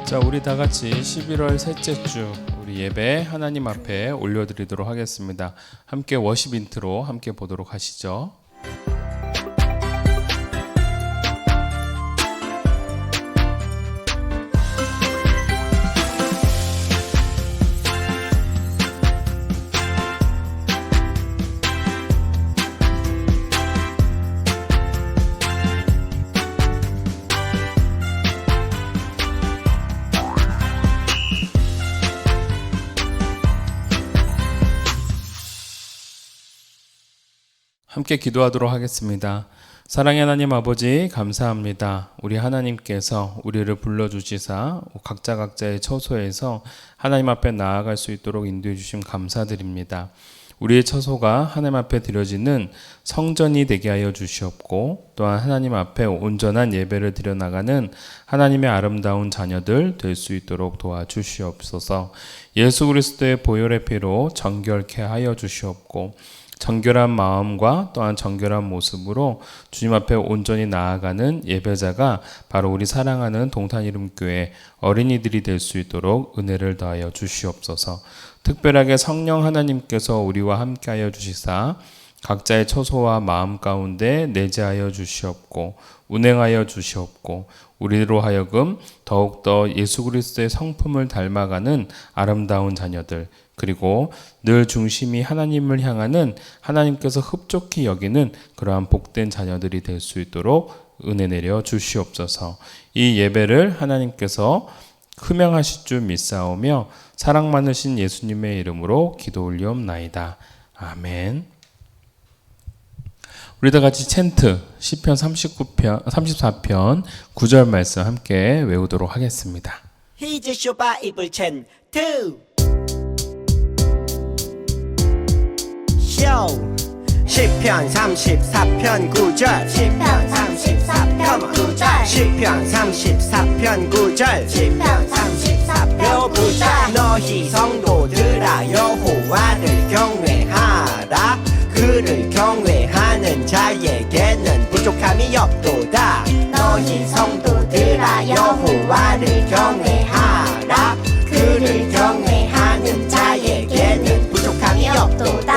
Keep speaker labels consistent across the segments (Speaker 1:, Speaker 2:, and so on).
Speaker 1: 자, 우리 다 같이 11월 셋째 주 우리 예배 하나님 앞에 올려드리도록 하겠습니다. 함께 워십 인트로 함께 보도록 하시죠. 함께 기도하도록 하겠습니다. 사랑의 하나님 아버지 감사합니다. 우리 하나님께서 우리를 불러주시사 각자의 처소에서 하나님 앞에 나아갈 수 있도록 인도해 주심 감사드립니다. 우리의 처소가 하나님 앞에 드려지는 성전이 되게 하여 주시옵고 또한 하나님 앞에 온전한 예배를 드려나가는 하나님의 아름다운 자녀들 될 수 있도록 도와주시옵소서. 예수 그리스도의 보혈의 피로 정결케 하여 주시옵고 정결한 마음과 또한 정결한 모습으로 주님 앞에 온전히 나아가는 예배자가 바로 우리 사랑하는 동탄이름교회 어린이들이 될 수 있도록 은혜를 더하여 주시옵소서. 특별하게 성령 하나님께서 우리와 함께하여 주시사 각자의 처소와 마음 가운데 내재하여 주시옵고 운행하여 주시옵고 우리로 하여금 더욱더 예수 그리스도의 성품을 닮아가는 아름다운 자녀들, 그리고 늘 중심이 하나님을 향하는 하나님께서 흡족히 여기는 그러한 복된 자녀들이 될 수 있도록 은혜 내려 주시옵소서. 이 예배를 하나님께서 흠양하실 줄 믿사오며 사랑 많으신 예수님의 이름으로 기도 올리옵나이다. 아멘. 우리 다 같이 챈트 시편 34편 9절 말씀 함께 외우도록 하겠습니다.
Speaker 2: 히즈쇼 바이블 챈트 쇼 시편 34편 9절
Speaker 3: 시편 34편 9절
Speaker 2: 시편 34편 9절
Speaker 3: 시편 34편
Speaker 2: 여보자
Speaker 3: 9절
Speaker 2: 너희 성도들아 여호와를 경외하라 그를 경외하는 자에게는 부족함이 없도다
Speaker 3: 너희 성도들아 여호와를 경외하라 그를 경외하는 자에게는 부족함이 없도다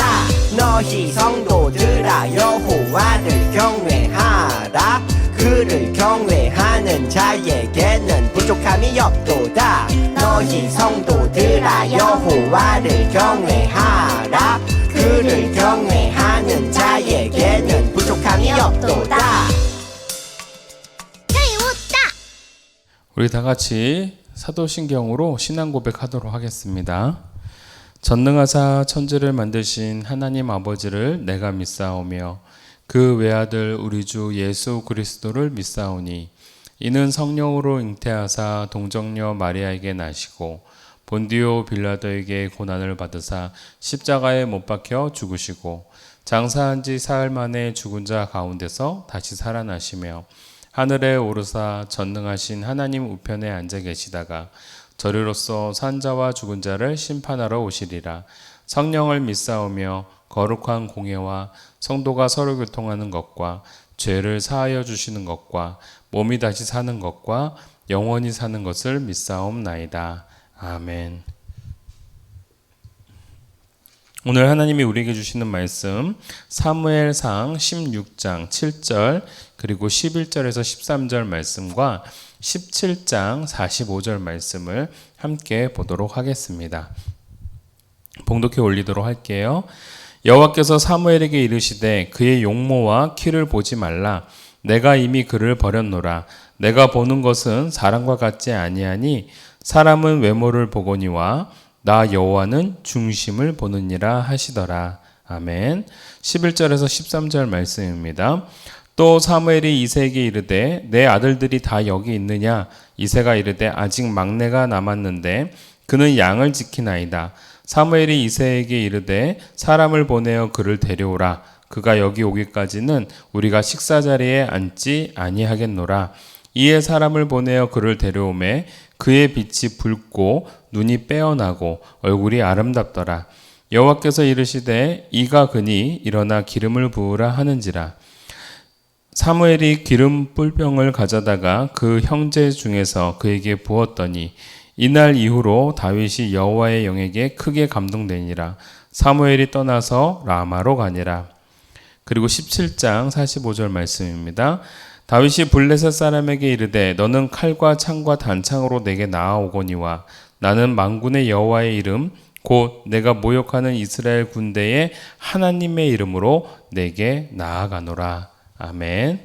Speaker 2: 너희 성도들아 여호와를 경외하라 그를 경외하는 자에게는 부족함이 없도다 너희 성도들아 여호와를 경외하라 그를 경외하는 자에게는 부족함이 없도다.
Speaker 1: 우리 다 같이 사도신경으로 신앙 고백하도록 하겠습니다. 전능하사 천지를 만드신 하나님 아버지를 내가 믿사오며 그 외아들 우리 주 예수 그리스도를 믿사오니 이는 성령으로 잉태하사 동정녀 마리아에게 나시고 본디오 빌라도에게 고난을 받으사 십자가에 못 박혀 죽으시고 장사한 지 사흘 만에 죽은 자 가운데서 다시 살아나시며 하늘에 오르사 전능하신 하나님 우편에 앉아 계시다가 저리로서 산자와 죽은 자를 심판하러 오시리라. 성령을 믿사오며 거룩한 공예와 성도가 서로 교통하는 것과 죄를 사하여 주시는 것과 몸이 다시 사는 것과 영원히 사는 것을 믿사옵나이다. 아멘. 오늘 하나님이 우리에게 주시는 말씀 사무엘상 16장 7절 그리고 11절에서 13절 말씀과 17장 45절 말씀을 함께 보도록 하겠습니다. 봉독해 올리도록 할게요. 여호와께서 사무엘에게 이르시되 그의 용모와 키를 보지 말라. 내가 이미 그를 버렸노라. 내가 보는 것은 사람과 같지 아니하니 사람은 외모를 보거니와 나 여호와는 중심을 보느니라 하시더라. 아멘. 11절에서 13절 말씀입니다. 또 사무엘이 이새에게 이르되 내 아들들이 다 여기 있느냐? 이새가 이르되 아직 막내가 남았는데 그는 양을 지키나이다. 사무엘이 이새에게 이르되 사람을 보내어 그를 데려오라. 그가 여기 오기까지는 우리가 식사 자리에 앉지 아니하겠노라. 이에 사람을 보내어 그를 데려오매 그의 빛이 붉고 눈이 빼어나고 얼굴이 아름답더라. 여호와께서 이르시되 이가 그니 일어나 기름을 부으라 하는지라. 사무엘이 기름 뿔병을 가져다가 그 형제 중에서 그에게 부었더니 이날 이후로 다윗이 여호와의 영에게 크게 감동되니라. 사무엘이 떠나서 라마로 가니라. 그리고 17장 45절 말씀입니다. 다윗이 블레셋 사람에게 이르되 너는 칼과 창과 단창으로 내게 나아오거니와 나는 만군의 여호와의 이름 곧 내가 모욕하는 이스라엘 군대의 하나님의 이름으로 내게 나아가노라. 아멘.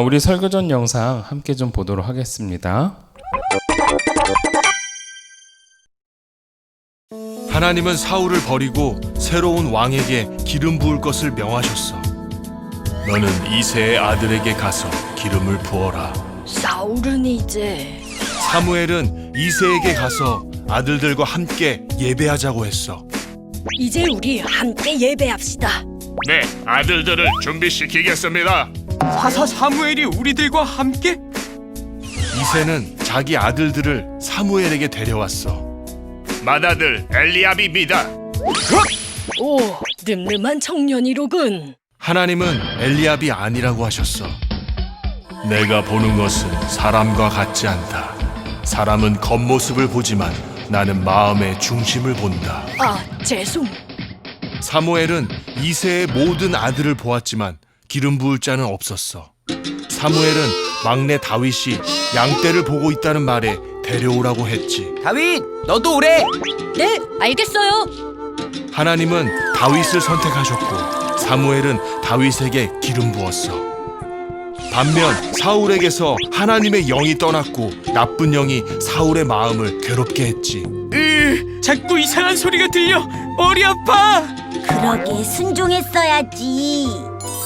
Speaker 1: 우리 설교전 영상 함께 좀 보도록 하겠습니다.
Speaker 4: 하나님은 사울을 버리고 새로운 왕에게 기름 부을 것을 명하셨어. 너는 이새의 아들에게 가서 기름을 부어라.
Speaker 5: 사울은 이제
Speaker 4: 사무엘은 이새에게 가서 아들들과 함께 예배하자고 했어.
Speaker 5: 이제 우리 함께 예배합시다.
Speaker 6: 네, 아들들을 준비시키겠습니다.
Speaker 7: 사사 사무엘이 우리들과 함께?
Speaker 4: 이새는 자기 아들들을 사무엘에게 데려왔어.
Speaker 6: 맏아들 엘리압입니다.
Speaker 5: 오, 늠름한 청년이로군.
Speaker 4: 하나님은 엘리압이 아니라고 하셨어. 내가 보는 것은 사람과 같지 않다. 사람은 겉모습을 보지만 나는 마음의 중심을 본다.
Speaker 5: 아, 죄송.
Speaker 4: 사무엘은 이새의 모든 아들을 보았지만 기름 부을 자는 없었어. 사무엘은 막내 다윗이 양떼를 보고 있다는 말에 데려오라고 했지.
Speaker 7: 다윗, 너도 오래.
Speaker 5: 네, 알겠어요.
Speaker 4: 하나님은 다윗을 선택하셨고 사무엘은 다윗에게 기름 부었어. 반면 사울에게서 하나님의 영이 떠났고 나쁜 영이 사울의 마음을 괴롭게 했지.
Speaker 7: 자꾸 이상한 소리가 들려. 머리 아파.
Speaker 3: 그러게 순종했어야지.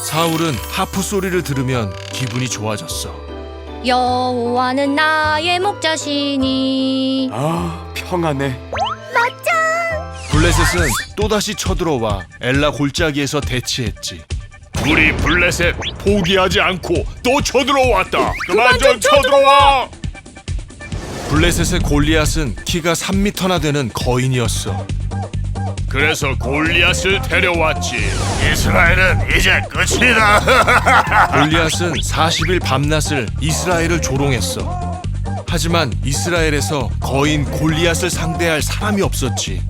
Speaker 4: 사울은 하프 소리를 들으면 기분이 좋아졌어.
Speaker 5: 여호와는 나의 목자시니.
Speaker 7: 아, 평안해.
Speaker 4: 블레셋은 또다시 쳐들어와 엘라 골짜기에서 대치했지.
Speaker 6: 우리 블레셋 포기하지 않고 또 쳐들어왔다. 그만 좀 쳐들어와.
Speaker 4: 블레셋의 골리앗은 키가 3미터나 되는 거인이었어.
Speaker 6: 그래서 골리앗을 데려왔지. 이스라엘은 이제 끝이다.
Speaker 4: 골리앗은 40일 밤낮을 이스라엘을 조롱했어. 하지만 이스라엘에서 거인 골리앗을 상대할 사람이 없었지.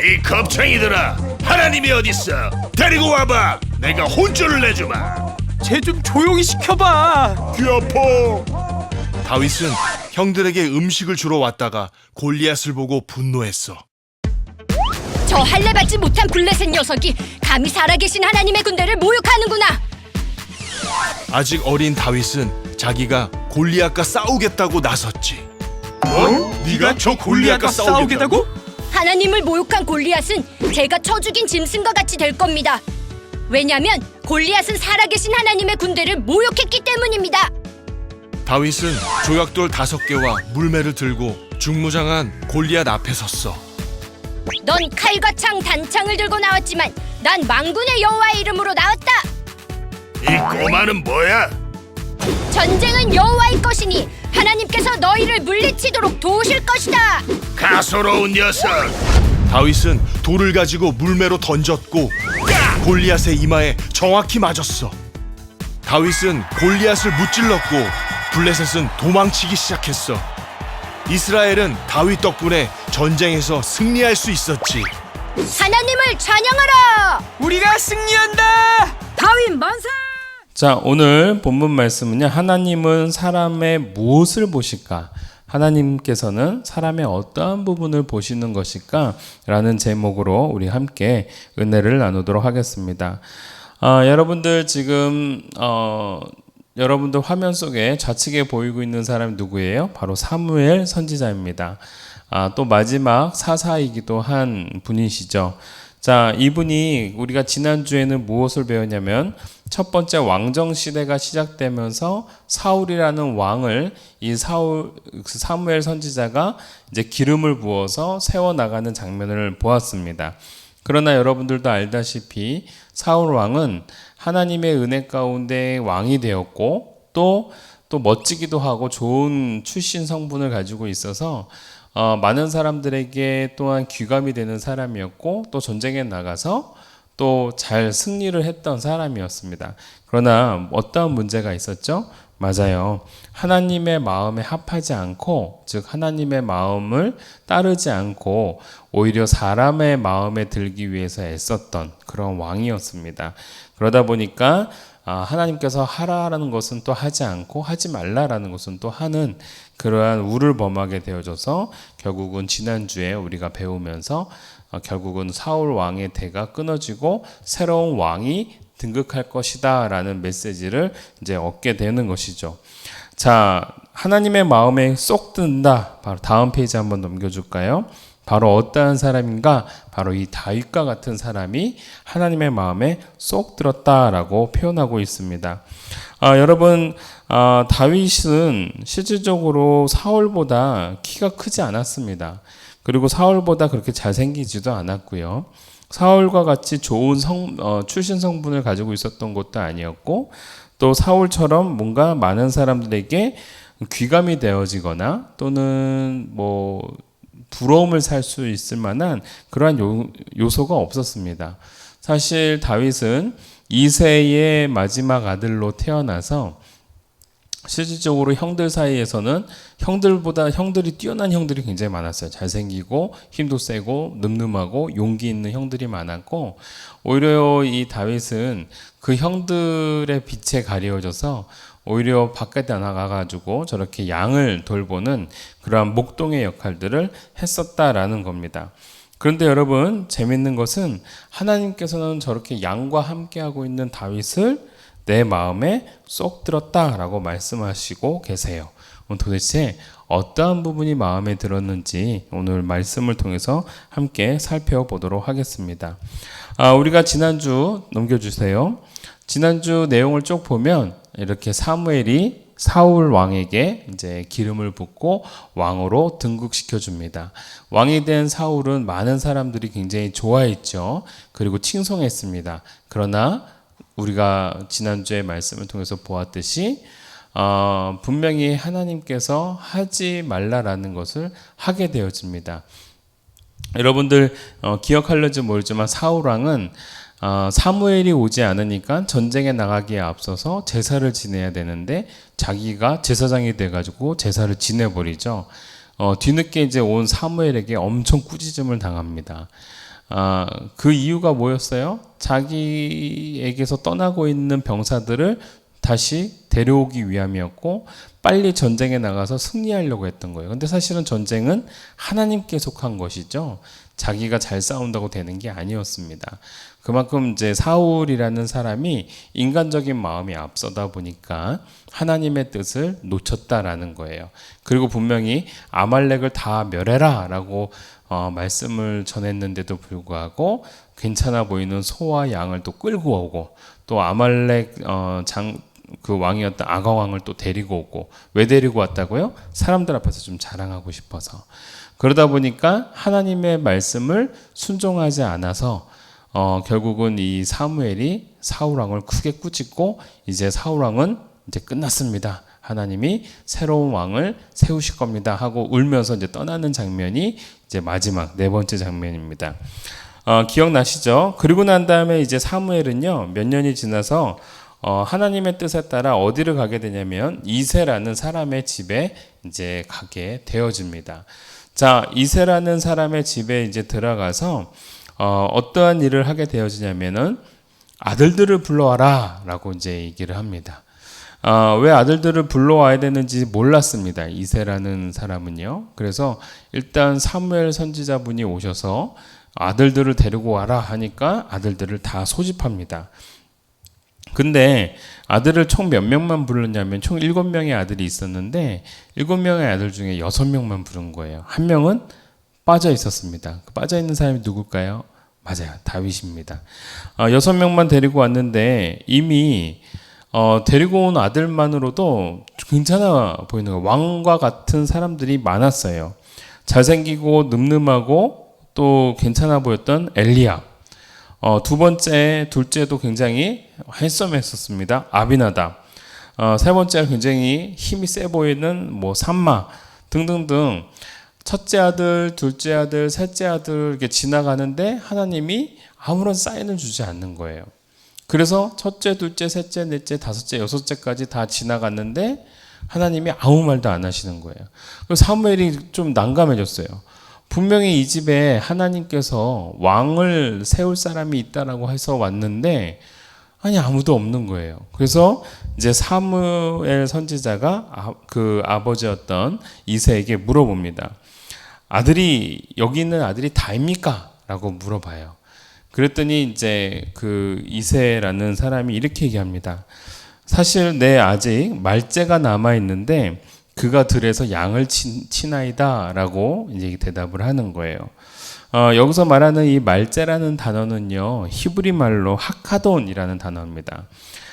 Speaker 6: 이 겁쟁이들아, 하나님이 어딨어? 데리고 와봐. 내가 혼쭐을 내주마.
Speaker 7: 쟤 좀 조용히 시켜봐.
Speaker 6: 귀 아파.
Speaker 4: 다윗은 형들에게 음식을 주러 왔다가 골리앗을 보고 분노했어.
Speaker 5: 저 할례 받지 못한 블레셋 녀석이 감히 살아계신 하나님의 군대를 모욕하는구나.
Speaker 4: 아직 어린 다윗은 자기가 골리앗과 싸우겠다고 나섰지.
Speaker 7: 네가 저 골리앗과 싸우겠다고?
Speaker 5: 하나님을 모욕한 골리앗은 제가 쳐 죽인 짐승과 같이 될 겁니다. 왜냐면 골리앗은 살아계신 하나님의 군대를 모욕했기 때문입니다.
Speaker 4: 다윗은 조약돌 5개와 물매를 들고 중무장한 골리앗 앞에 섰어.
Speaker 5: 넌 칼과 창, 단창을 들고 나왔지만 난 만군의 여호와의 이름으로 나왔다.
Speaker 6: 이 꼬마는 뭐야?
Speaker 5: 전쟁은 여호와의 것이니 하나님께서 너희를 물리치도록 도우실 것이다.
Speaker 6: 가소로운 녀석.
Speaker 4: 다윗은 돌을 가지고 물매로 던졌고 골리앗의 이마에 정확히 맞았어. 다윗은 골리앗을 무찔렀고 블레셋은 도망치기 시작했어. 이스라엘은 다윗 덕분에 전쟁에서 승리할 수 있었지.
Speaker 5: 하나님을 찬양하라.
Speaker 7: 우리가 승리한다.
Speaker 5: 다윗 만세.
Speaker 1: 자, 오늘 본문 말씀은요. 하나님은 사람의 무엇을 보실까? 하나님께서는 사람의 어떠한 부분을 보시는 것일까? 라는 제목으로 우리 함께 은혜를 나누도록 하겠습니다. 여러분들 지금 여러분들 화면 속에 좌측에 보이고 있는 사람이 누구예요? 바로 사무엘 선지자입니다. 또 마지막 사사이기도 한 분이시죠. 자, 이분이 우리가 지난주에는 무엇을 배웠냐면 첫 번째 왕정 시대가 시작되면서 사울이라는 왕을 이 사무엘 선지자가 이제 기름을 부어서 세워 나가는 장면을 보았습니다. 그러나 여러분들도 알다시피 사울 왕은 하나님의 은혜 가운데 왕이 되었고 또 멋지기도 하고 좋은 출신 성분을 가지고 있어서 많은 사람들에게 또한 귀감이 되는 사람이었고 또 전쟁에 나가서 또 잘 승리를 했던 사람이었습니다. 그러나 어떠한 문제가 있었죠? 맞아요. 하나님의 마음에 합하지 않고, 즉 하나님의 마음을 따르지 않고 오히려 사람의 마음에 들기 위해서 애썼던 그런 왕이었습니다. 그러다 보니까 하나님께서 하라라는 것은 또 하지 않고 하지 말라라는 것은 또 하는 그러한 우를 범하게 되어져서 결국은 지난주에 우리가 배우면서 결국은 사울 왕의 대가 끊어지고 새로운 왕이 등극할 것이다 라는 메시지를 이제 얻게 되는 것이죠. 자, 하나님의 마음에 쏙 든다. 바로 다음 페이지 한번 넘겨줄까요? 바로 어떠한 사람인가? 바로 이 다윗과 같은 사람이 하나님의 마음에 쏙 들었다라고 표현하고 있습니다. 여러분, 다윗은 실질적으로 사울보다 키가 크지 않았습니다. 그리고 사울보다 그렇게 잘생기지도 않았고요. 사울과 같이 좋은 출신 성분을 가지고 있었던 것도 아니었고, 또 사울처럼 뭔가 많은 사람들에게 귀감이 되어지거나 또는 부러움을 살 수 있을 만한 그러한 요소가 없었습니다. 사실 다윗은 이새의 마지막 아들로 태어나서 실질적으로 형들 사이에서는 형들이 뛰어난 형들이 굉장히 많았어요. 잘생기고 힘도 세고 늠름하고 용기 있는 형들이 많았고, 오히려 이 다윗은 그 형들의 빛에 가려져서 오히려 바깥에 나가가지고 저렇게 양을 돌보는 그러한 목동의 역할들을 했었다라는 겁니다. 그런데 여러분, 재밌는 것은 하나님께서는 저렇게 양과 함께하고 있는 다윗을 내 마음에 쏙 들었다라고 말씀하시고 계세요. 도대체 어떠한 부분이 마음에 들었는지 오늘 말씀을 통해서 함께 살펴보도록 하겠습니다. 우리가 지난주 넘겨주세요. 지난주 내용을 쭉 보면 이렇게 사무엘이 사울 왕에게 이제 기름을 붓고 왕으로 등극시켜 줍니다. 왕이 된 사울은 많은 사람들이 굉장히 좋아했죠. 그리고 칭송했습니다. 그러나 우리가 지난주에 말씀을 통해서 보았듯이 분명히 하나님께서 하지 말라라는 것을 하게 되어집니다. 여러분들 기억할는지 모르지만 사울왕은 사무엘이 오지 않으니까 전쟁에 나가기에 앞서서 제사를 지내야 되는데 자기가 제사장이 돼가지고 제사를 지내버리죠. 뒤늦게 이제 온 사무엘에게 엄청 꾸짖음을 당합니다. 그 이유가 뭐였어요? 자기에게서 떠나고 있는 병사들을 다시 데려오기 위함이었고, 빨리 전쟁에 나가서 승리하려고 했던 거예요. 근데 사실은 전쟁은 하나님께 속한 것이죠. 자기가 잘 싸운다고 되는 게 아니었습니다. 그만큼 이제 사울이라는 사람이 인간적인 마음이 앞서다 보니까 하나님의 뜻을 놓쳤다라는 거예요. 그리고 분명히 아말렉을 다 멸해라 라고 말씀을 전했는데도 불구하고 괜찮아 보이는 소와 양을 또 끌고 오고, 또 아말렉 그 왕이었던 아가왕을 또 데리고 오고. 왜 데리고 왔다고요? 사람들 앞에서 좀 자랑하고 싶어서. 그러다 보니까 하나님의 말씀을 순종하지 않아서 결국은 이 사무엘이 사울왕을 크게 꾸짖고, 이제 사울왕은 이제 끝났습니다. 하나님이 새로운 왕을 세우실 겁니다 하고 울면서 이제 떠나는 장면이 이제 마지막 네 번째 장면입니다. 기억나시죠? 그리고 난 다음에 이제 사무엘은요, 몇 년이 지나서 하나님의 뜻에 따라 어디를 가게 되냐면 이새라는 사람의 집에 이제 가게 되어집니다. 자, 이새라는 사람의 집에 이제 들어가서 어떠한 일을 하게 되어지냐면은 아들들을 불러와라 라고 이제 얘기를 합니다. 왜 아들들을 불러와야 되는지 몰랐습니다. 이새라는 사람은요. 그래서 일단 사무엘 선지자분이 오셔서 아들들을 데리고 와라 하니까 아들들을 다 소집합니다. 근데 아들을 총 몇 명만 불렀냐면 총 7명의 아들이 있었는데 7명의 아들 중에 6명만 부른 거예요. 한 명은 빠져 있었습니다. 빠져 있는 사람이 누굴까요? 맞아요. 다윗입니다. 6명만 데리고 왔는데 이미 데리고 온 아들만으로도 괜찮아 보이는 거예요. 왕과 같은 사람들이 많았어요. 잘생기고 늠름하고 또 괜찮아 보였던 엘리야. 두 번째, 둘째도 굉장히 핸섬했었습니다. 아비나답. 세 번째가 굉장히 힘이 세 보이는 삼마 등등등. 첫째 아들, 둘째 아들, 셋째 아들 이렇게 지나가는데 하나님이 아무런 사인을 주지 않는 거예요. 그래서 첫째, 둘째, 셋째, 넷째, 다섯째, 여섯째까지 다 지나갔는데 하나님이 아무 말도 안 하시는 거예요. 그래서 사무엘이 좀 난감해졌어요. 분명히 이 집에 하나님께서 왕을 세울 사람이 있다라고 해서 왔는데 아니 아무도 없는 거예요. 그래서 이제 사무엘 선지자가 그 아버지였던 이새에게 물어봅니다. 여기 있는 아들이 다입니까? 라고 물어봐요. 그랬더니 이제 그 이새라는 사람이 이렇게 얘기합니다. 사실 내 아직 말째가 남아 있는데 그가 들에서 양을 치나이다라고 이제 대답을 하는 거예요. 여기서 말하는 이 말째라는 단어는요, 히브리 말로 하카돈이라는 단어입니다.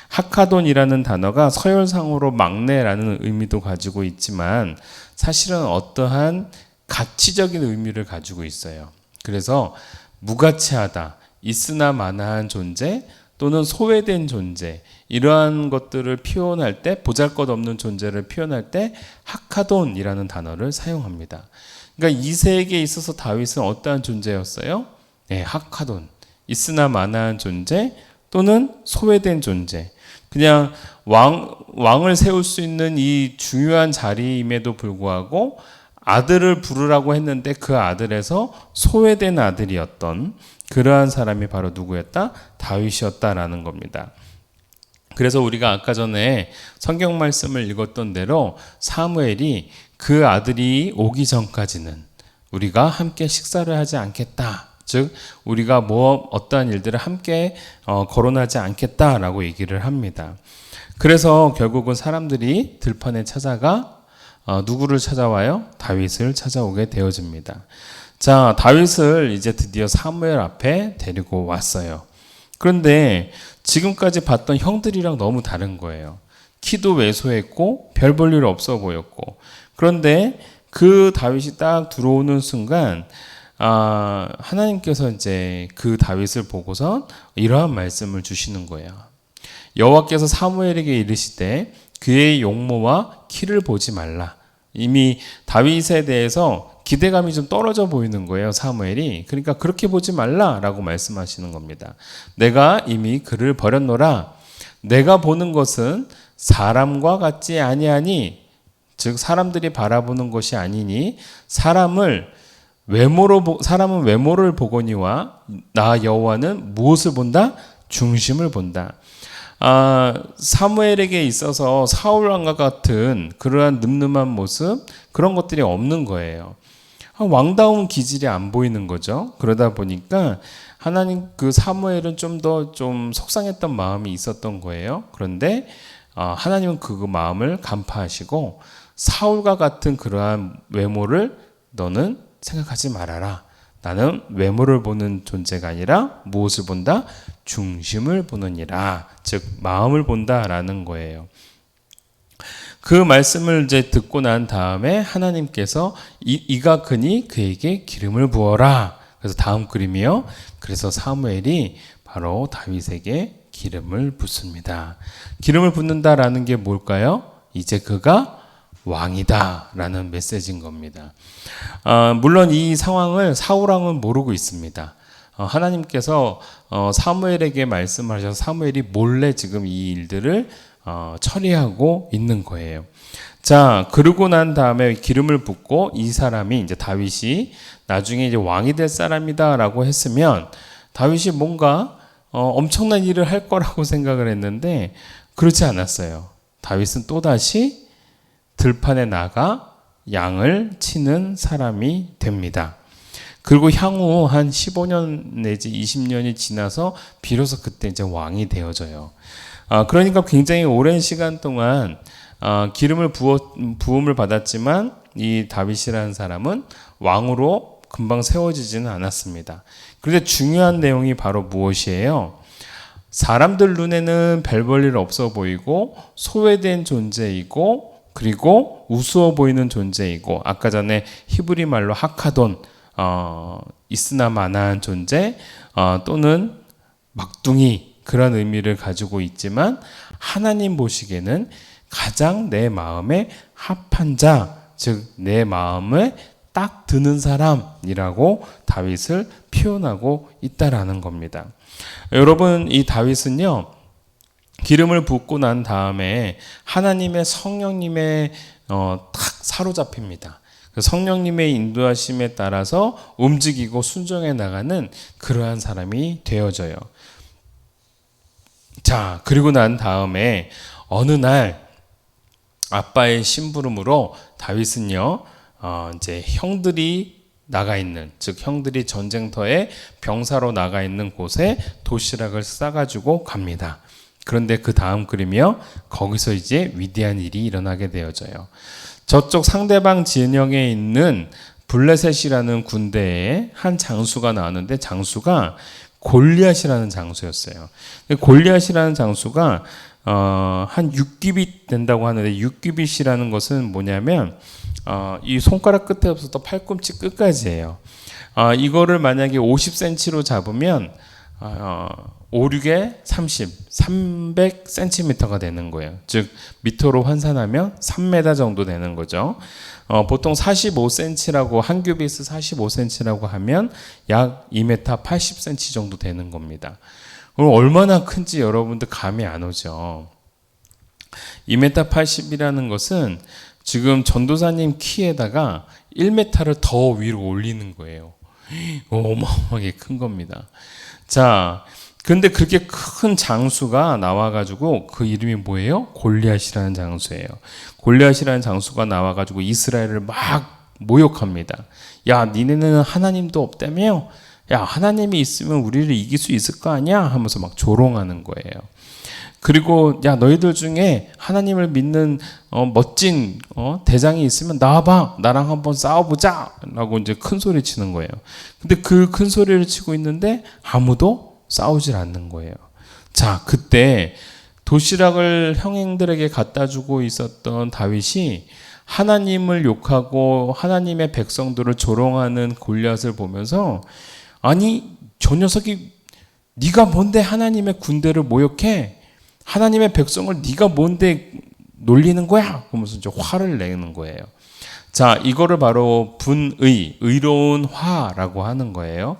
Speaker 1: 하카돈이라는 단어가 서열상으로 막내라는 의미도 가지고 있지만 사실은 어떠한 가치적인 의미를 가지고 있어요. 그래서 무가치하다, 있으나 마나한 존재 또는 소외된 존재, 이러한 것들을 표현할 때, 보잘것없는 존재를 표현할 때 하카돈이라는 단어를 사용합니다. 그러니까 이새에게 있어서 다윗은 어떠한 존재였어요? 네, 하카돈, 있으나 마나한 존재 또는 소외된 존재. 그냥 왕을 세울 수 있는 이 중요한 자리임에도 불구하고 아들을 부르라고 했는데 그 아들에서 소외된 아들이었던 그러한 사람이 바로 누구였다? 다윗이었다라는 겁니다. 그래서 우리가 아까 전에 성경 말씀을 읽었던 대로 사무엘이 그 아들이 오기 전까지는 우리가 함께 식사를 하지 않겠다. 즉 우리가 어떠한 일들을 함께 거론하지 않겠다라고 얘기를 합니다. 그래서 결국은 사람들이 들판에 찾아가 누구를 찾아와요? 다윗을 찾아오게 되어집니다. 자, 다윗을 이제 드디어 사무엘 앞에 데리고 왔어요. 그런데 지금까지 봤던 형들이랑 너무 다른 거예요. 키도 왜소했고 별 볼 일 없어 보였고. 그런데 그 다윗이 딱 들어오는 순간 하나님께서 이제 그 다윗을 보고서 이러한 말씀을 주시는 거예요. 여호와께서 사무엘에게 이르시되 그의 용모와 키를 보지 말라. 이미 다윗에 대해서 기대감이 좀 떨어져 보이는 거예요, 사무엘이. 그러니까 그렇게 보지 말라라고 말씀하시는 겁니다. 내가 이미 그를 버렸노라. 내가 보는 것은 사람과 같지 아니하니, 즉 사람들이 바라보는 것이 아니니 사람은 외모를 보거니와 나 여호와는 무엇을 본다? 중심을 본다. 사무엘에게 있어서 사울 왕과 같은 그러한 늠름한 모습, 그런 것들이 없는 거예요. 왕다운 기질이 안 보이는 거죠. 그러다 보니까 하나님 그 사무엘은 좀 더 속상했던 마음이 있었던 거예요. 그런데 하나님은 그 마음을 간파하시고 사울과 같은 그러한 외모를 너는 생각하지 말아라. 나는 외모를 보는 존재가 아니라 무엇을 본다? 중심을 보느니라. 즉 마음을 본다라는 거예요. 그 말씀을 이제 듣고 난 다음에 하나님께서 이가 크니 그에게 기름을 부어라. 그래서 다음 그림이요. 그래서 사무엘이 바로 다윗에게 기름을 붓습니다. 기름을 붓는다라는 게 뭘까요? 이제 그가 왕이다라는 메시지인 겁니다. 물론 이 상황을 사울 왕은 모르고 있습니다. 하나님께서 사무엘에게 말씀하셔서 사무엘이 몰래 지금 이 일들을 처리하고 있는 거예요. 자, 그러고 난 다음에 기름을 붓고 이 사람이 이제 다윗이 나중에 이제 왕이 될 사람이다라고 했으면 다윗이 뭔가 엄청난 일을 할 거라고 생각을 했는데 그렇지 않았어요. 다윗은 또다시 들판에 나가 양을 치는 사람이 됩니다. 그리고 향후 한 15년 내지 20년이 지나서 비로소 그때 이제 왕이 되어져요. 그러니까 굉장히 오랜 시간 동안 기름을 부음을 받았지만 이 다윗이라는 사람은 왕으로 금방 세워지지는 않았습니다. 그런데 중요한 내용이 바로 무엇이에요? 사람들 눈에는 별 볼 일 없어 보이고 소외된 존재이고 그리고 우스워 보이는 존재이고 아까 전에 히브리 말로 하카돈, 있으나 마나한 존재 또는 막둥이, 그런 의미를 가지고 있지만 하나님 보시기에는 가장 내 마음에 합한 자, 즉 내 마음에 딱 드는 사람이라고 다윗을 표현하고 있다라는 겁니다. 여러분, 이 다윗은요, 기름을 붓고 난 다음에 하나님의 성령님의 딱 사로잡힙니다. 성령님의 인도하심에 따라서 움직이고 순종해 나가는 그러한 사람이 되어져요. 자, 그리고 난 다음에 어느 날 아빠의 심부름으로 다윗은요, 이제 형들이 나가 있는, 즉 형들이 전쟁터에 병사로 나가 있는 곳에 도시락을 싸가지고 갑니다. 그런데 그 다음 그림이요, 거기서 이제 위대한 일이 일어나게 되어져요. 저쪽 상대방 진영에 있는 블레셋이라는 군대에 한 장수가 나왔는데, 장수가 골리앗이라는 장수였어요. 골리앗이라는 장수가 한 6규빗 된다고 하는데, 6규빗이라는 것은 뭐냐면 이 손가락 끝에부터 팔꿈치 끝까지예요. 이거를 만약에 50cm로 잡으면 5, 6에 30, 300cm가 되는 거예요. 즉 미터로 환산하면 3m 정도 되는 거죠. 보통 45cm라고, 한 규빗을 45cm라고 하면 약 2m 80cm 정도 되는 겁니다. 그럼 얼마나 큰지 여러분들 감이 안 오죠. 2m 80이라는 것은 지금 전도사님 키에다가 1m를 더 위로 올리는 거예요. 어마어마하게 큰 겁니다. 자, 근데 그렇게 큰 장수가 나와가지고, 그 이름이 뭐예요? 골리앗이라는 장수예요. 골리앗이라는 장수가 나와가지고 이스라엘을 막 모욕합니다. 야, 니네는 하나님도 없다며? 야, 하나님이 있으면 우리를 이길 수 있을 거 아니야? 하면서 막 조롱하는 거예요. 그리고 야, 너희들 중에 하나님을 믿는 멋진 대장이 있으면 나와봐, 나랑 한번 싸워보자 라고 이제 큰 소리 치는 거예요. 근데 그 큰 소리를 치고 있는데 아무도 싸우질 않는 거예요. 자, 그때 도시락을 형님들에게 갖다 주고 있었던 다윗이 하나님을 욕하고 하나님의 백성들을 조롱하는 골리앗을 보면서, 아니 저 녀석이 네가 뭔데 하나님의 군대를 모욕해? 하나님의 백성을 네가 뭔데 놀리는 거야? 그러면서 이제 화를 내는 거예요. 자, 이거를 바로 분의, 의로운 화라고 하는 거예요.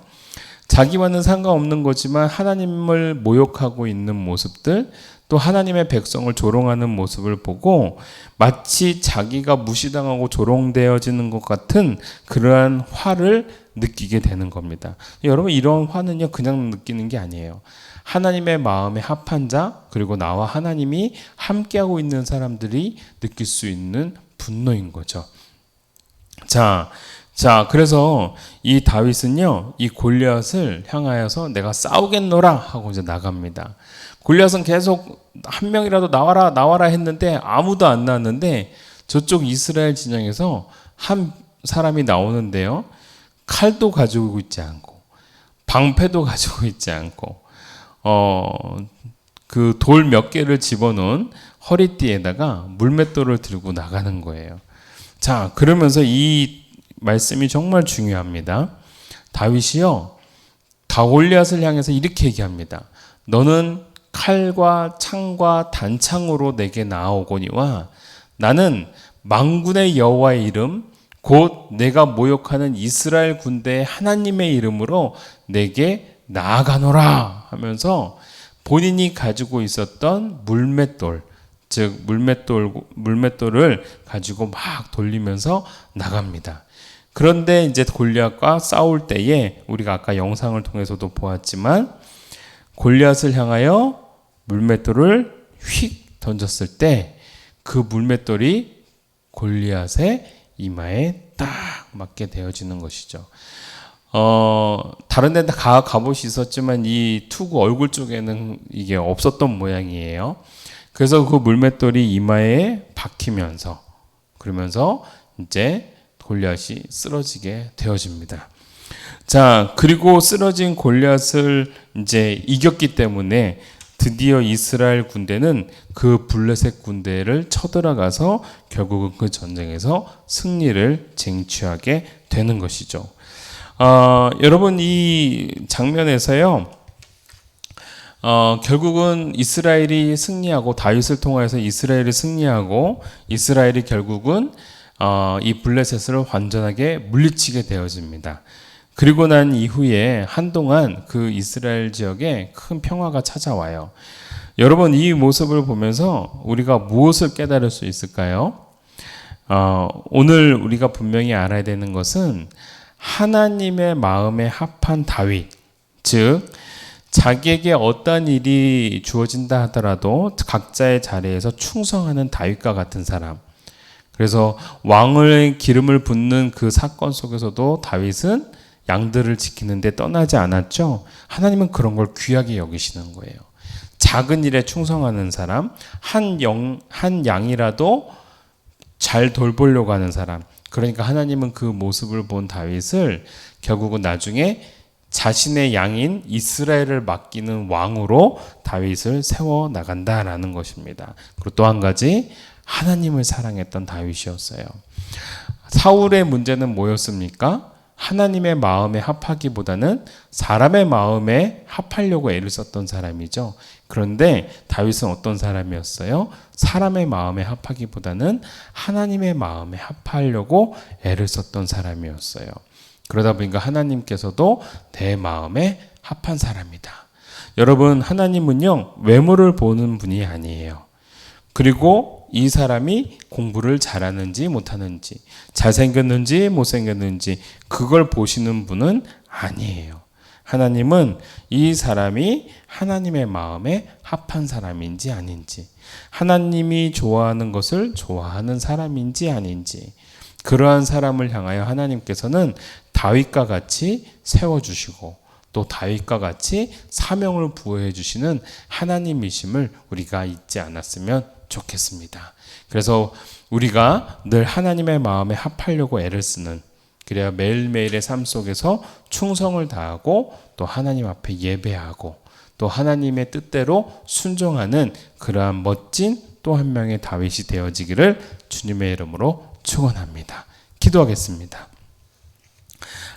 Speaker 1: 자기와는 상관없는 거지만 하나님을 모욕하고 있는 모습들, 또 하나님의 백성을 조롱하는 모습을 보고 마치 자기가 무시당하고 조롱되어지는 것 같은 그러한 화를 느끼게 되는 겁니다. 여러분, 이런 화는요 그냥 느끼는 게 아니에요. 하나님의 마음에 합한 자, 그리고 나와 하나님이 함께하고 있는 사람들이 느낄 수 있는 분노인 거죠. 자, 그래서 이 다윗은요, 이 골리앗을 향하여서 내가 싸우겠노라 하고 이제 나갑니다. 골리앗은 계속 한 명이라도 나와라 했는데 아무도 안 나왔는데, 저쪽 이스라엘 진영에서 한 사람이 나오는데요, 칼도 가지고 있지 않고 방패도 가지고 있지 않고 그 돌 몇 개를 집어넣은 허리띠에다가 물맷돌을 들고 나가는 거예요. 자, 그러면서 이 말씀이 정말 중요합니다. 다윗이요, 골리앗을 향해서 이렇게 얘기합니다. 너는 칼과 창과 단창으로 내게 나아오거니와 나는 만군의 여호와의 이름 곧 내가 모욕하는 이스라엘 군대의 하나님의 이름으로 내게 나아가노라 하면서 본인이 가지고 있었던 물맷돌, 즉 물맷돌을 가지고 막 돌리면서 나갑니다. 그런데 이제 골리앗과 싸울 때에 우리가 아까 영상을 통해서도 보았지만, 골리앗을 향하여 물맷돌을 휙 던졌을 때 그 물맷돌이 골리앗의 이마에 딱 맞게 되어지는 것이죠. 다른 데 가봇이 있었지만 이 투구 얼굴 쪽에는 이게 없었던 모양이에요. 그래서 그 물맷돌이 이마에 박히면서, 그러면서 이제 골리앗이 쓰러지게 되어집니다. 자, 그리고 쓰러진 골리앗을 이제 이겼기 때문에 드디어 이스라엘 군대는 그 블레셋 군대를 쳐들어가서 결국은 그 전쟁에서 승리를 쟁취하게 되는 것이죠. 여러분, 이 장면에서요, 결국은 이스라엘이 승리하고, 다윗을 통해서 이스라엘이 승리하고, 이스라엘이 결국은 이 블레셋을 완전하게 물리치게 되어집니다. 그리고 난 이후에 한동안 그 이스라엘 지역에 큰 평화가 찾아와요. 여러분, 이 모습을 보면서 우리가 무엇을 깨달을 수 있을까요? 오늘 우리가 분명히 알아야 되는 것은 하나님의 마음에 합한 다윗, 즉 자기에게 어떠한 일이 주어진다 하더라도 각자의 자리에서 충성하는 다윗과 같은 사람. 그래서 왕의 기름을 붓는 그 사건 속에서도 다윗은 양들을 지키는데 떠나지 않았죠. 하나님은 그런 걸 귀하게 여기시는 거예요. 작은 일에 충성하는 사람, 한 양이라도 잘 돌보려고 하는 사람. 그러니까 하나님은 그 모습을 본 다윗을 결국은 나중에 자신의 양인 이스라엘을 맡기는 왕으로 다윗을 세워 나간다라는 것입니다. 그리고 또 한 가지, 하나님을 사랑했던 다윗이었어요. 사울의 문제는 뭐였습니까? 하나님의 마음에 합하기보다는 사람의 마음에 합하려고 애를 썼던 사람이죠. 그런데 다윗은 어떤 사람이었어요? 사람의 마음에 합하기보다는 하나님의 마음에 합하려고 애를 썼던 사람이었어요. 그러다 보니까 하나님께서도 내 마음에 합한 사람이다. 여러분, 하나님은요, 외모를 보는 분이 아니에요. 그리고 이 사람이 공부를 잘하는지 못하는지, 잘생겼는지 못생겼는지 그걸 보시는 분은 아니에요. 하나님은 이 사람이 하나님의 마음에 합한 사람인지 아닌지, 하나님이 좋아하는 것을 좋아하는 사람인지 아닌지, 그러한 사람을 향하여 하나님께서는 다윗과 같이 세워주시고 또 다윗과 같이 사명을 부여해 주시는 하나님이심을 우리가 잊지 않았으면 좋겠습니다. 그래서 우리가 늘 하나님의 마음에 합하려고 애를 쓰는, 그래야 매일매일의 삶 속에서 충성을 다하고 또 하나님 앞에 예배하고 또 하나님의 뜻대로 순종하는 그러한 멋진 또 한 명의 다윗이 되어지기를 주님의 이름으로 축원합니다. 기도하겠습니다.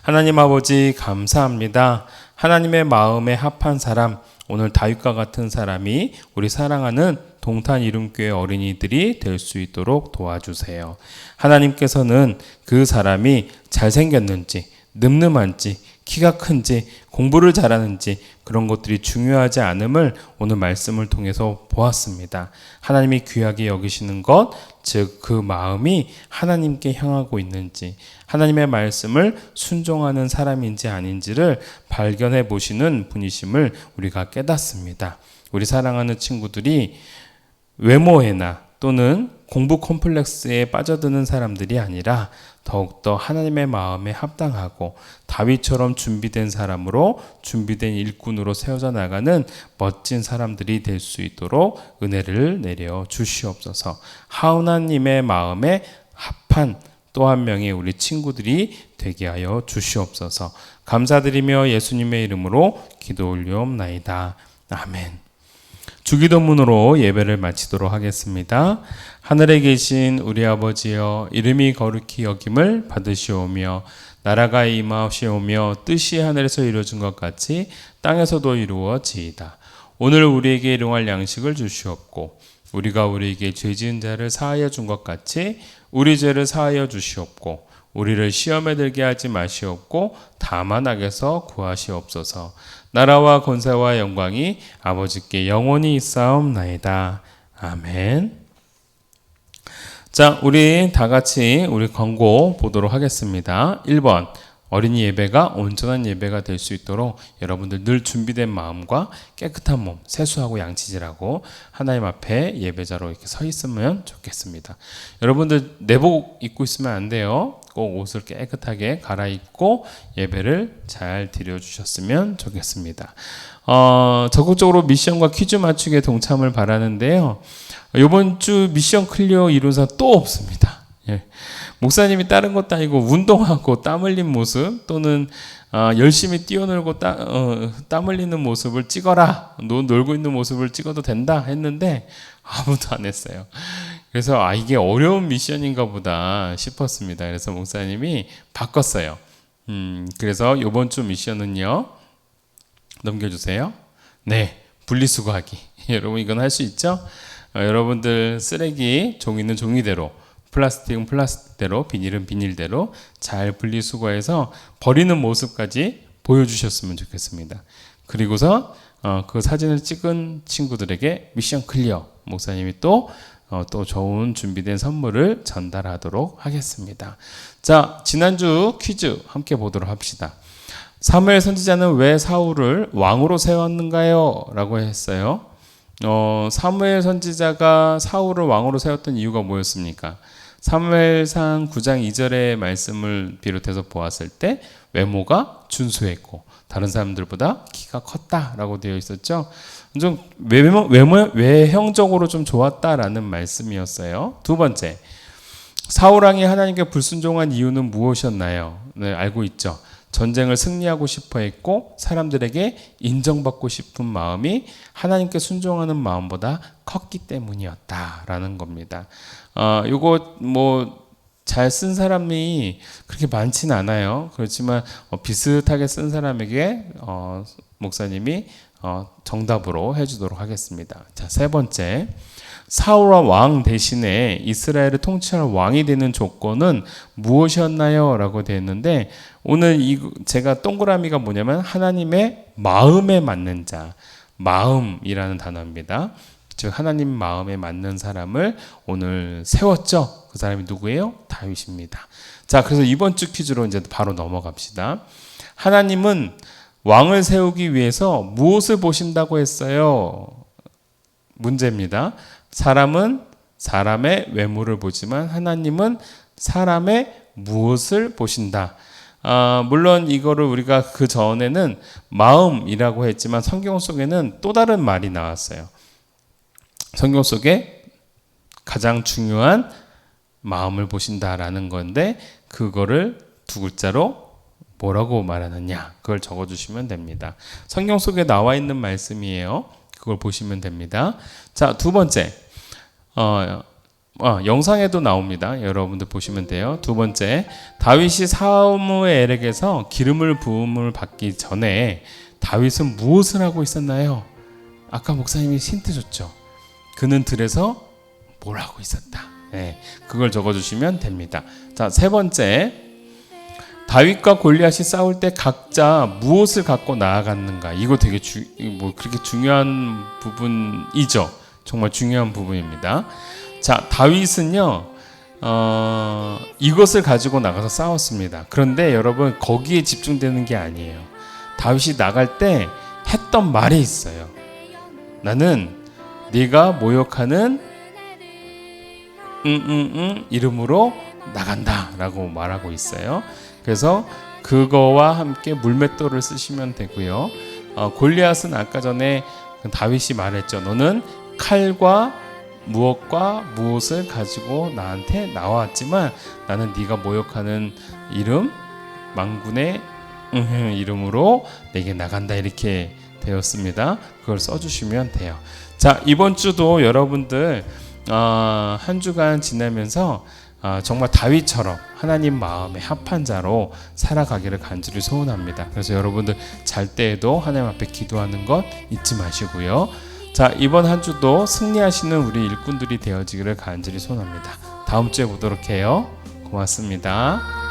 Speaker 1: 하나님 아버지, 감사합니다. 하나님의 마음에 합한 사람, 오늘 다윗과 같은 사람이 우리 사랑하는 동탄 이름교회 어린이들이 될 수 있도록 도와주세요. 하나님께서는 그 사람이 잘생겼는지, 늠름한지, 키가 큰지, 공부를 잘하는지 그런 것들이 중요하지 않음을 오늘 말씀을 통해서 보았습니다. 하나님이 귀하게 여기시는 것, 즉 그 마음이 하나님께 향하고 있는지, 하나님의 말씀을 순종하는 사람인지 아닌지를 발견해 보시는 분이심을 우리가 깨닫습니다. 우리 사랑하는 친구들이 외모에나 또는 공부 콤플렉스에 빠져드는 사람들이 아니라 더욱더 하나님의 마음에 합당하고 다윗처럼 준비된 사람으로, 준비된 일꾼으로 세워져 나가는 멋진 사람들이 될 수 있도록 은혜를 내려 주시옵소서. 하나님의 마음에 합한 또 한 명의 우리 친구들이 되게 하여 주시옵소서. 감사드리며 예수님의 이름으로 기도 올리옵나이다. 아멘. 주기도문으로 예배를 마치도록 하겠습니다. 하늘에 계신 우리 아버지여, 이름이 거룩히 여김을 받으시오며 나라가 임하시오며 뜻이 하늘에서 이루어진 것 같이 땅에서도 이루어지이다. 오늘 우리에게 일용할 양식을 주시옵고 우리가 우리에게 죄 지은 자를 사하여 준 것 같이 우리 죄를 사하여 주시옵고 우리를 시험에 들게 하지 마시옵고 다만 악에서 구하시옵소서. 나라와 권세와 영광이 아버지께 영원히 있사옵나이다. 아멘. 자, 우리 다 같이 우리 광고 보도록 하겠습니다. 1번, 어린이 예배가 온전한 예배가 될 수 있도록 여러분들 늘 준비된 마음과 깨끗한 몸, 세수하고 양치질하고 하나님 앞에 예배자로 이렇게 서 있으면 좋겠습니다. 여러분들 내복 입고 있으면 안 돼요. 꼭 옷을 깨끗하게 갈아입고 예배를 잘 드려주셨으면 좋겠습니다. 적극적으로 미션과 퀴즈 맞추기에 동참을 바라는데요. 이번 주 미션 클리어 이룬 사람 또 없습니다. 예. 목사님이 다른 것도 아니고 운동하고 땀 흘린 모습 또는 열심히 뛰어놀고 땀 흘리는 모습을 찍어라, 놀고 있는 모습을 찍어도 된다 했는데 아무도 안 했어요. 그래서 이게 어려운 미션인가 보다 싶었습니다. 그래서 목사님이 바꿨어요. 그래서 이번 주 미션은요, 넘겨주세요. 네, 분리수거하기. 여러분 이건 할 수 있죠? 여러분들 쓰레기 종이는 종이대로, 플라스틱은 플라스틱대로, 비닐은 비닐대로 잘 분리수거해서 버리는 모습까지 보여주셨으면 좋겠습니다. 그리고서 그 사진을 찍은 친구들에게 미션 클리어. 목사님이 또 좋은 준비된 선물을 전달하도록 하겠습니다. 자, 지난주 퀴즈 함께 보도록 합시다. 사무엘 선지자는 왜 사울을 왕으로 세웠는가요? 라고 했어요. 사무엘 선지자가 사울을 왕으로 세웠던 이유가 뭐였습니까? 사무엘상 9장 2절의 말씀을 비롯해서 보았을 때 외모가 준수했고 다른 사람들보다 키가 컸다라고 되어 있었죠. 좀 외형적으로 좀 좋았다라는 말씀이었어요. 두 번째, 사울 왕이 하나님께 불순종한 이유는 무엇이었나요? 네, 알고 있죠. 전쟁을 승리하고 싶어 했고 사람들에게 인정받고 싶은 마음이 하나님께 순종하는 마음보다 컸기 때문이었다라는 겁니다. 요거 잘 쓴 사람이 그렇게 많지는 않아요. 그렇지만 비슷하게 쓴 사람에게 목사님이 정답으로 해주도록 하겠습니다. 자, 세 번째, 사울 왕 대신에 이스라엘을 통치할 왕이 되는 조건은 무엇이었나요? 라고 되어 있는데 오늘 제가 동그라미가 뭐냐면 하나님의 마음에 맞는 자, 마음이라는 단어입니다. 즉 하나님 마음에 맞는 사람을 오늘 세웠죠. 그 사람이 누구예요? 다윗입니다. 자, 그래서 이번 주 퀴즈로 이제 바로 넘어갑시다. 하나님은 왕을 세우기 위해서 무엇을 보신다고 했어요? 문제입니다. 사람은 사람의 외모를 보지만 하나님은 사람의 무엇을 보신다. 물론 이거를 우리가 그 전에는 마음이라고 했지만 성경 속에는 또 다른 말이 나왔어요. 성경 속에 가장 중요한 마음을 보신다라는 건데 그거를 두 글자로 뭐라고 말하느냐 그걸 적어주시면 됩니다. 성경 속에 나와 있는 말씀이에요. 그걸 보시면 됩니다. 자, 두 번째, 영상에도 나옵니다. 여러분들 보시면 돼요. 두 번째, 다윗이 사무엘에게서 기름을 부음을 받기 전에 다윗은 무엇을 하고 있었나요? 아까 목사님이 힌트 줬죠. 그는 들에서 뭘 하고 있었다. 네, 그걸 적어주시면 됩니다. 자, 세 번째, 다윗과 골리앗이 싸울 때 각자 무엇을 갖고 나아갔는가? 이거 되게 그렇게 중요한 부분이죠. 정말 중요한 부분입니다. 자, 다윗은요, 이것을 가지고 나가서 싸웠습니다. 그런데 여러분 거기에 집중되는 게 아니에요. 다윗이 나갈 때 했던 말이 있어요. 나는 네가 모욕하는 이름으로 나간다라고 말하고 있어요. 그래서 그거와 함께 물맷돌을 쓰시면 되고요. 골리앗은 아까 전에 다윗이 말했죠. 너는 칼과 무엇을 가지고 나한테 나왔지만 나는 네가 모욕하는 이름, 망군의 이름으로 내게 나간다 이렇게 되었습니다. 그걸 써주시면 돼요. 자, 이번 주도 여러분들 한 주간 지나면서 정말 다윗처럼 하나님 마음에 합한 자로 살아가기를 간절히 소원합니다. 그래서 여러분들 잘 때에도 하나님 앞에 기도하는 것 잊지 마시고요. 자, 이번 한 주도 승리하시는 우리 일꾼들이 되어지기를 간절히 소원합니다. 다음 주에 보도록 해요. 고맙습니다.